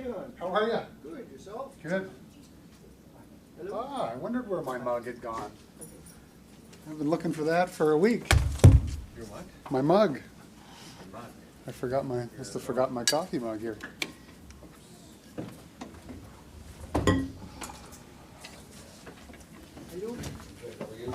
doing? How are you? Good. Yourself? Good. Hello? Ah, I wondered where my mug had gone. I've been looking for that for a week. Your what? My mug. Your mug. I forgot must have forgotten my coffee mug here. How you doing? Good, how are you?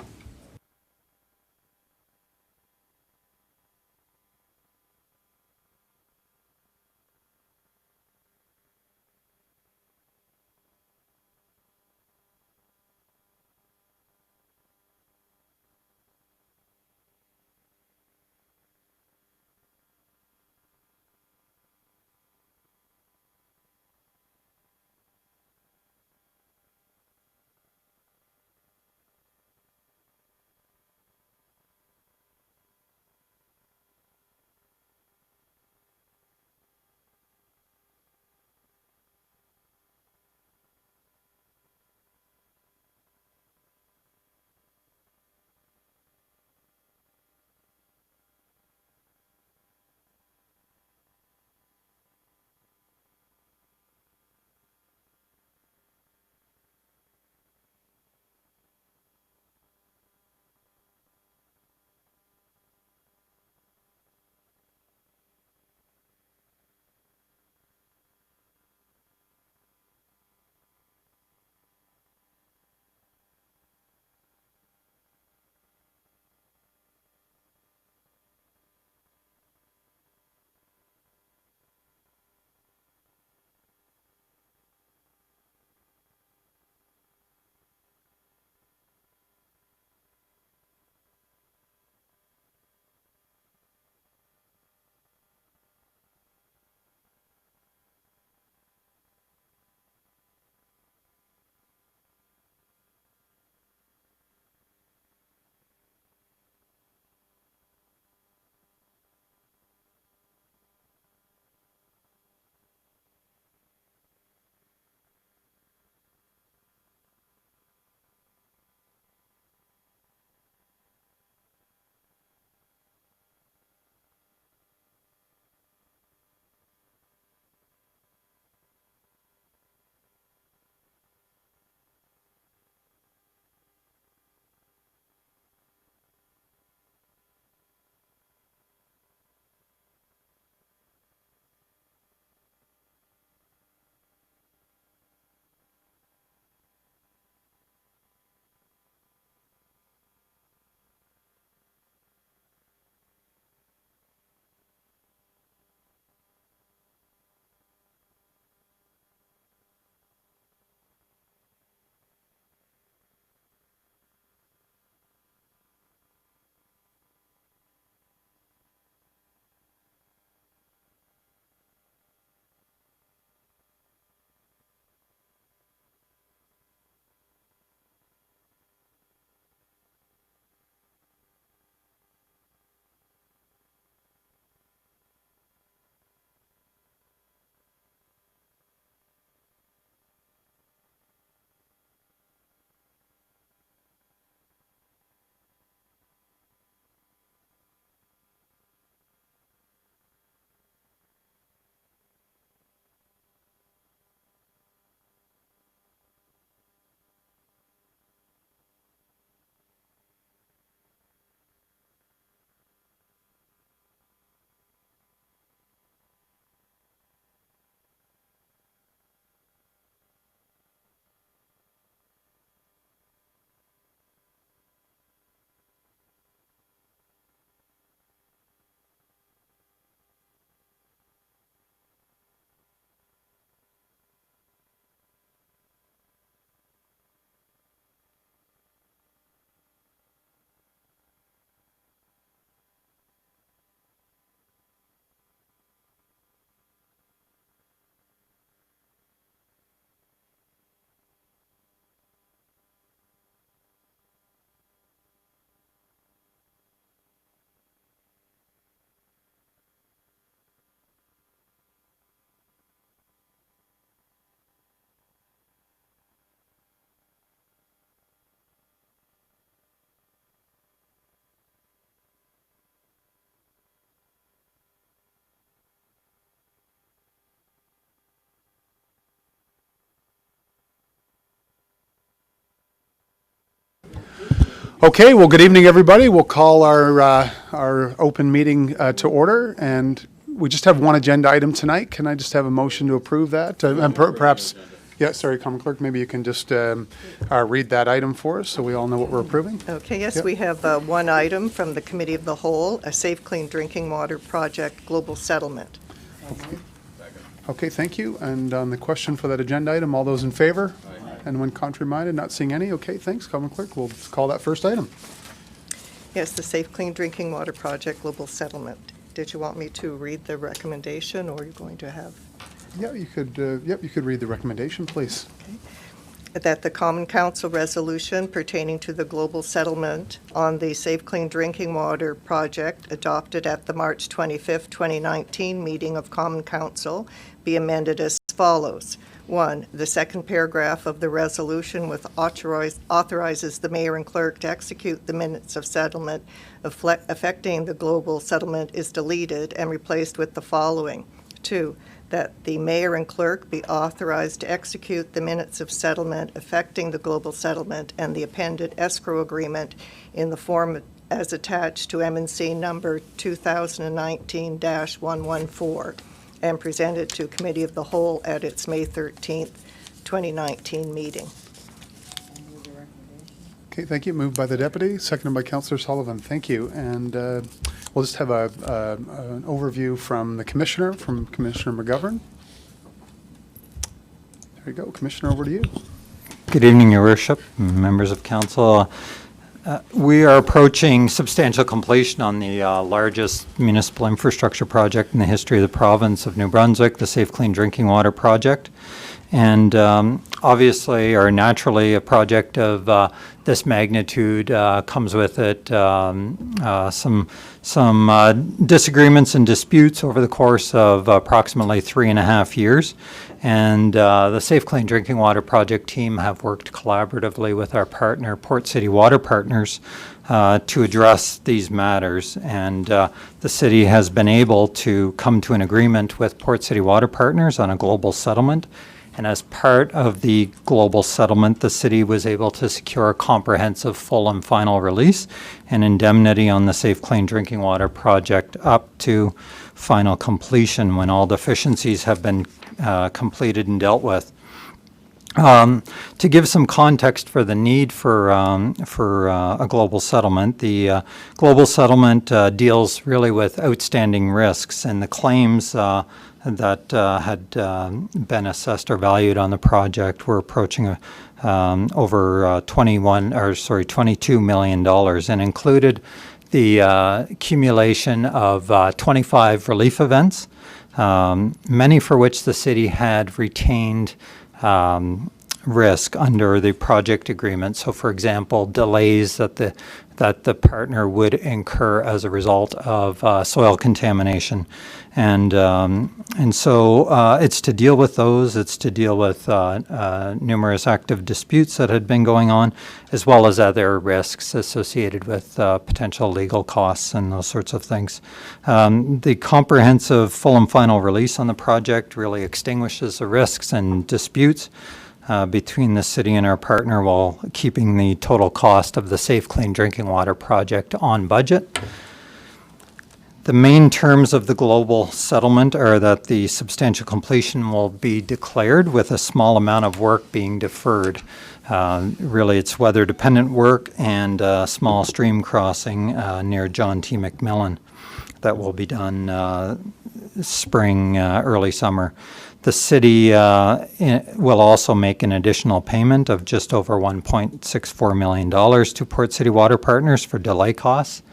Okay, well, good evening, everybody. We'll call our open meeting to order, and we just have one agenda item tonight. Can I just have a motion to approve that? And perhaps, yeah, sorry, Common Clerk, maybe you can just read that item for us so we all know what we're approving. Okay, yes, Yep. we have one item from the Committee of the Whole, a Safe Clean Drinking Water Project Global Settlement. Okay, thank you. And on the question for that agenda item, all those in favor? Anyone contrary-minded? Not seeing any? Okay, thanks, Common Clerk. We'll call that first item. Yes, the Safe Clean Drinking Water Project Global Settlement. Did you want me to read the recommendation, or are you going to have? Yeah, you could, you could read the recommendation, please. That the Common Council resolution pertaining to the global settlement on the Safe Clean Drinking Water Project adopted at the March 25th, 2019 meeting of Common Council be amended as follows. 1, the second paragraph of the resolution with authorizes the mayor and clerk to execute the minutes of settlement affecting the global settlement is deleted and replaced with the following. 2, that the mayor and clerk be authorized to execute the minutes of settlement affecting the global settlement and the appended escrow agreement in the form as attached to M&C number 2019-114 and presented to Committee of the Whole at its May 13th, 2019 meeting. Okay, thank you. Moved by the deputy, seconded by Councillor Sullivan. Thank you. And we'll just have an overview from the Commissioner, from Commissioner McGovern. There you go. Commissioner, over to you. Good evening, Your Worship, members of Council. We are approaching substantial completion on the largest municipal infrastructure project in the history of the province of New Brunswick, the Safe Clean Drinking Water Project. And obviously, or naturally, a project of this magnitude comes with it some disagreements and disputes over the course of approximately 3.5 years. And the Safe Clean Drinking Water Project team have worked collaboratively with our partner, Port City Water Partners, to address these matters. And the city has been able to come to an agreement with Port City Water Partners on a global settlement. And as part of the global settlement, the city was able to secure a comprehensive full and final release and indemnity on the Safe Clean Drinking Water Project up to final completion when all deficiencies have been completed and dealt with. To give some context for the need for a global settlement, the global settlement deals really with outstanding risks, and the claims that had been assessed or valued on the project were approaching over $22 million, and included the accumulation of 25 relief events, many for which the city had retained risk under the project agreement. So, for example, delays that the partner would incur as a result of soil contamination, and so it's to deal with those. It's to deal with numerous active disputes that had been going on, as well as other risks associated with potential legal costs and those sorts of things. The comprehensive full and final release on the project really extinguishes the risks and disputes between the city and our partner while keeping the total cost of the Safe Clean Drinking Water Project on budget. The main terms of the global settlement are that the substantial completion will be declared with a small amount of work being deferred. Really, it's weather-dependent work and small stream crossing near John T. McMillan that will be done spring, early summer. The city will also make an additional payment of just over $1.64 million to Port City Water Partners for delay costs.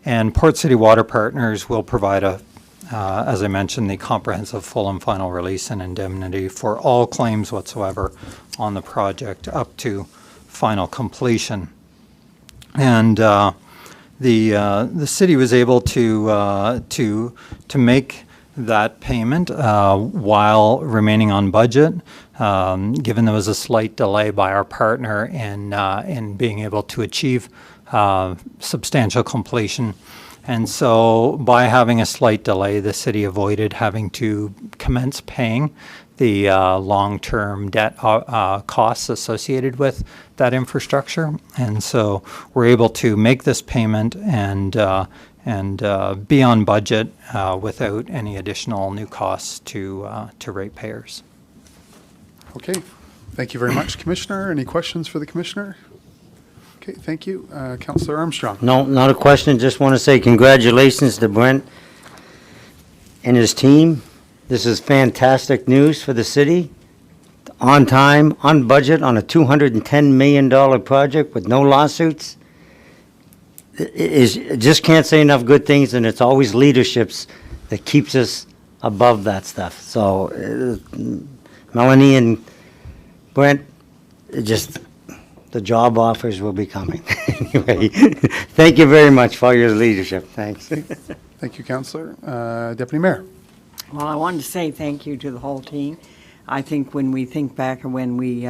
And Port City Water Partners will provide, as I mentioned, the comprehensive full and final release and indemnity for all claims whatsoever on the project up to final completion. And the city was able to make that payment while remaining on budget, given there was a slight delay by our partner in being able to achieve substantial completion. And so by having a slight delay, the city avoided having to commence paying the long-term debt costs associated with that infrastructure. And so we're able to make this payment and be on budget without any additional new costs to ratepayers. Okay, thank you very much, Commissioner. Any questions for the Commissioner? Okay, thank you. Councillor Armstrong. No, not a question. Just want to say congratulations to Brent and his team. This is fantastic news for the city. On time, on budget, on a $210 million project with no lawsuits. Just can't say enough good things, and it's always leaderships that keeps us above that stuff. So, Melanie and Brent, just the job offers will be coming. Anyway, thank you very much for your leadership. Thanks. Thank you, Councillor. Deputy Mayor. Well, I wanted to say thank you to the whole team. I think when we think back and when we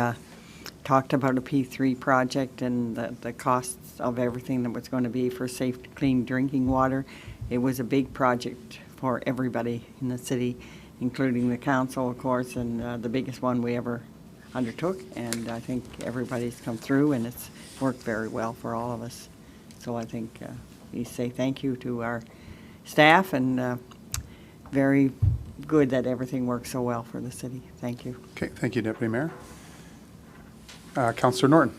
talked about a P3 project and the costs of everything that was going to be for safe, clean drinking water, it was a big project for everybody in the city, including the council, of course, and the biggest one we ever undertook. And I think everybody's come through, and it's worked very well for all of us. So I think we say thank you to our staff, and very good that everything works so well for the city. Thank you. Okay, thank you, Deputy Mayor. Councillor Norton.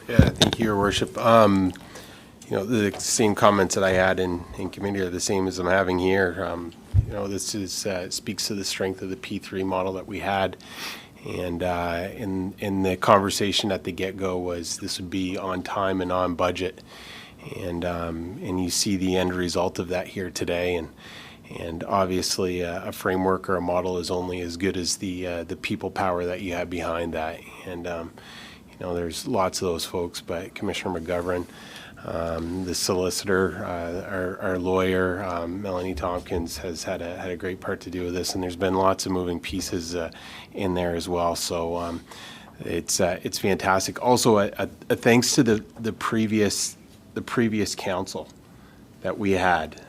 Yeah, thank you, Your Worship. You know, the same comments that I had in committee are the same as I'm having here. You know, this is speaks to the strength of the P3 model that we had. And in the conversation at the get-go was this would be on time and on budget. And you see the end result of that here today. And obviously, a framework or a model is only as good as the people power that you have behind that. And you know, there's lots of those folks, but Commissioner McGovern, the solicitor, our lawyer, Melanie Tompkins, has had a great part to do with this, and there's been lots of moving pieces in there as well. So it's fantastic. Also, a thanks to the previous council that we had.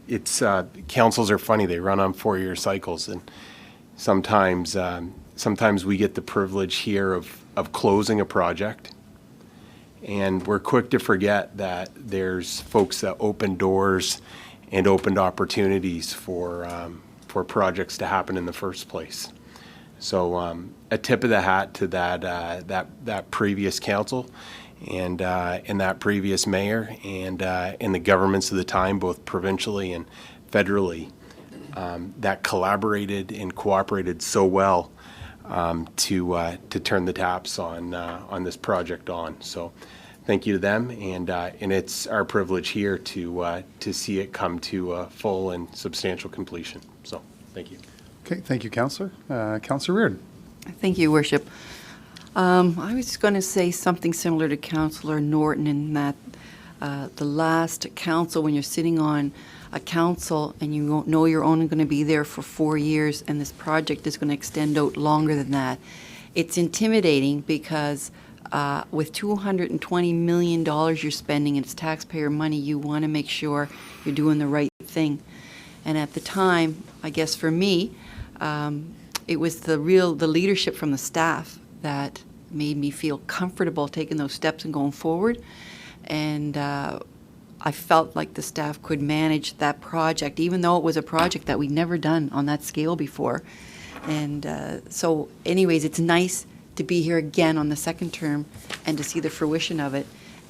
It's councils are funny; they run on 4-year cycles, and sometimes we get the privilege here of closing a project. And we're quick to forget that there's folks that opened doors and opened opportunities for projects to happen in the first place. So a tip of the hat to that previous council and that previous mayor and the governments of the time, both provincially and federally, that collaborated and cooperated so well to turn the taps on this project on. So thank you to them, and it's our privilege here to see it come to a full and substantial completion. So thank you. Okay, thank you, Councillor. Councillor Reardon. Thank you, Worship. I was going to say something similar to Councillor Norton in that the last council, when you're sitting on a council and you know you're only going to be there for 4 years and this project is going to extend out longer than that, it's intimidating because with $220 million you're spending and it's taxpayer money, you want to make sure you're doing the right thing. And at the time, I guess for me, it was the leadership from the staff that made me feel comfortable taking those steps and going forward. And I felt like the staff could manage that project, even though it was a project that we'd never done on that scale before. And so anyways, it's nice to be here again on the second term and to see the fruition of it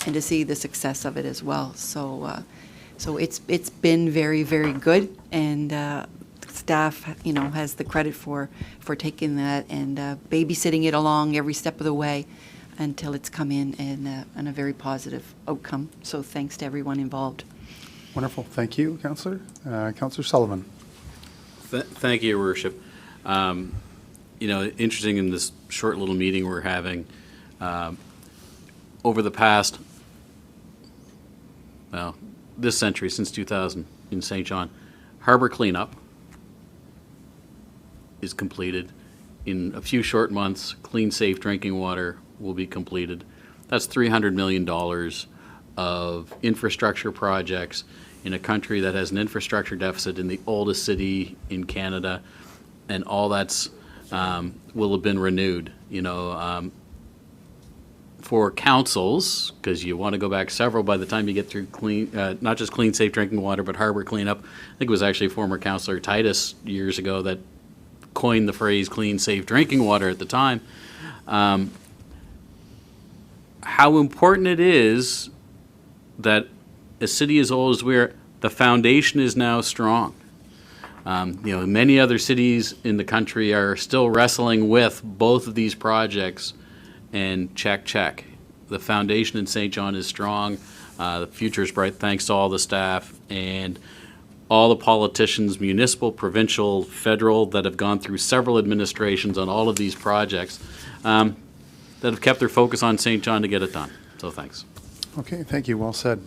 and to see the success of it as well. So it's been very, very good, and staff, has the credit for taking that and babysitting it along every step of the way until it's come in and a very positive outcome. So thanks to everyone involved. Wonderful. Thank you, Councillor. Councillor Sullivan. Thank you, Your Worship. Interesting in this short little meeting we're having, over the past, this century, since 2000 in St. John, harbor cleanup is completed. In a few short months, clean, safe drinking water will be completed. That's $300 million of infrastructure projects in a country that has an infrastructure deficit in the oldest city in Canada, and all that's will have been renewed. For councils, because you want to go back several by the time you get through clean, not just clean, safe drinking water, but harbor cleanup. I think it was actually former Councillor Titus years ago that coined the phrase clean, safe drinking water at the time. How important it is that a city as old as we're, the foundation is now strong. Many other cities in the country are still wrestling with both of these projects, and check. The foundation in St. John is strong. The future is bright thanks to all the staff and all the politicians, municipal, provincial, federal, that have gone through several administrations on all of these projects that have kept their focus on St. John to get it done. So thanks. Okay, thank you. Well said.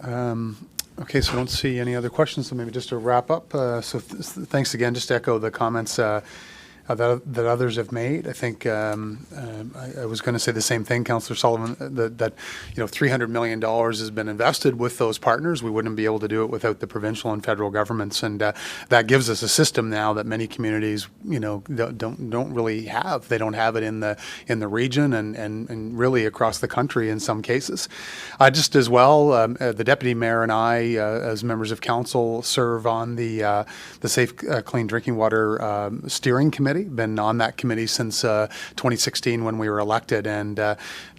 Okay, so I don't see any other questions, so maybe just to wrap up. Thanks again, just to echo the comments that others have made. I think I was going to say the same thing, Councillor Sullivan, that $300 million has been invested with those partners. We wouldn't be able to do it without the provincial and federal governments, and that gives us a system now that many communities don't really have. They don't have it in the region and really across the country in some cases. Just as well, the deputy mayor and I, as members of council, serve on the Safe Clean Drinking Water Steering Committee. Been on that committee since 2016 when we were elected, and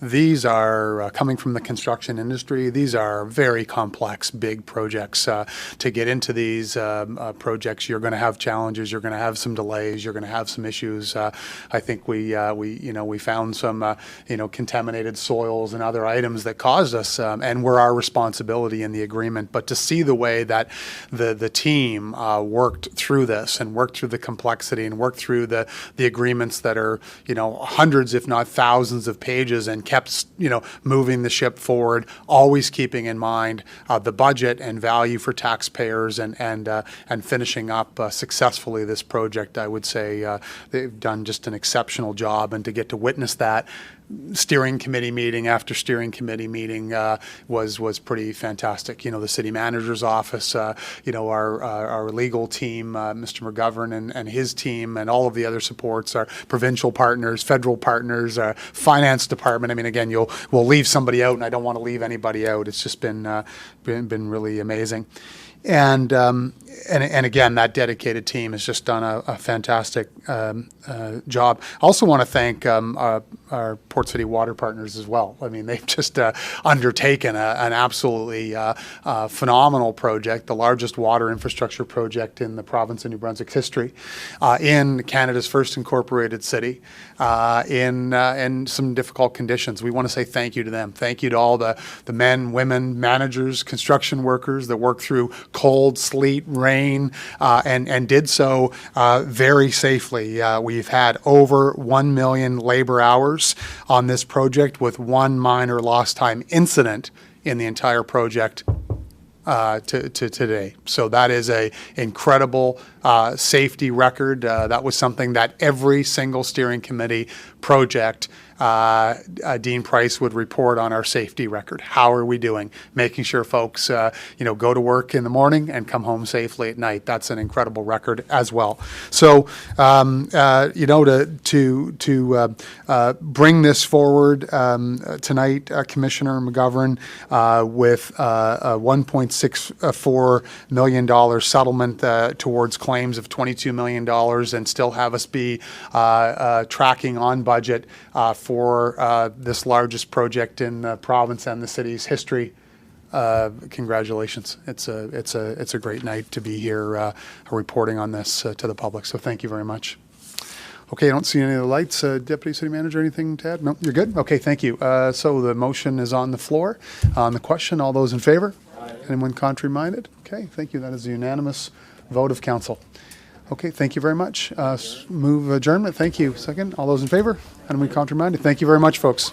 these are coming from the construction industry. These are very complex, big projects. To get into these projects, you're going to have challenges. You're going to have some delays. You're going to have some issues. I think we found some contaminated soils and other items that caused us, and were our responsibility in the agreement. But to see the way that the team worked through this and worked through the complexity and worked through the agreements that are hundreds if not thousands of pages, and kept moving the ship forward, always keeping in mind the budget and value for taxpayers, and finishing up successfully this project. I would say they've done just an exceptional job, and to get to witness that steering committee meeting after steering committee meeting was pretty fantastic. The city manager's office, our legal team, Mr. McGovern and his team, and all of the other supports, our provincial partners, federal partners, our finance department. I mean, again, we'll leave somebody out, and I don't want to leave anybody out. It's just been really amazing. And again, that dedicated team has just done a fantastic job. I also want to thank our Port City Water partners as well. I mean, they've just undertaken an absolutely phenomenal project, the largest water infrastructure project in the province of New Brunswick history, in Canada's first incorporated city, in some difficult conditions. We want to say thank you to them. Thank you to all the men, women, managers, construction workers that worked through cold, sleet, rain, and did so very safely. We've had over 1 million labor hours on this project, with one minor lost time incident in the entire project to today. So that is a incredible safety record. That was something that every single steering committee project Dean Price would report on our safety record. How are we doing? Making sure folks, go to work in the morning and come home safely at night. That's an incredible record as well. So, to bring this forward tonight, Commissioner McGovern, with a $1.64 million settlement towards claims of $22 million, and still have us be tracking on budget for this largest project in the province and the city's history. Congratulations. It's a great night to be here reporting on this to the public. So thank you very much. Okay, I don't see any of the lights. Deputy City Manager, anything to add? No, you're good? Okay, thank you. So the motion is on the floor. On the question, all those in favor? Aye. Anyone contrary-minded? Okay, thank you. That is a unanimous vote of council. Okay, thank you very much. Move adjournment. Thank you. Second. All those in favor? Anyone contrary-minded? Thank you very much, folks.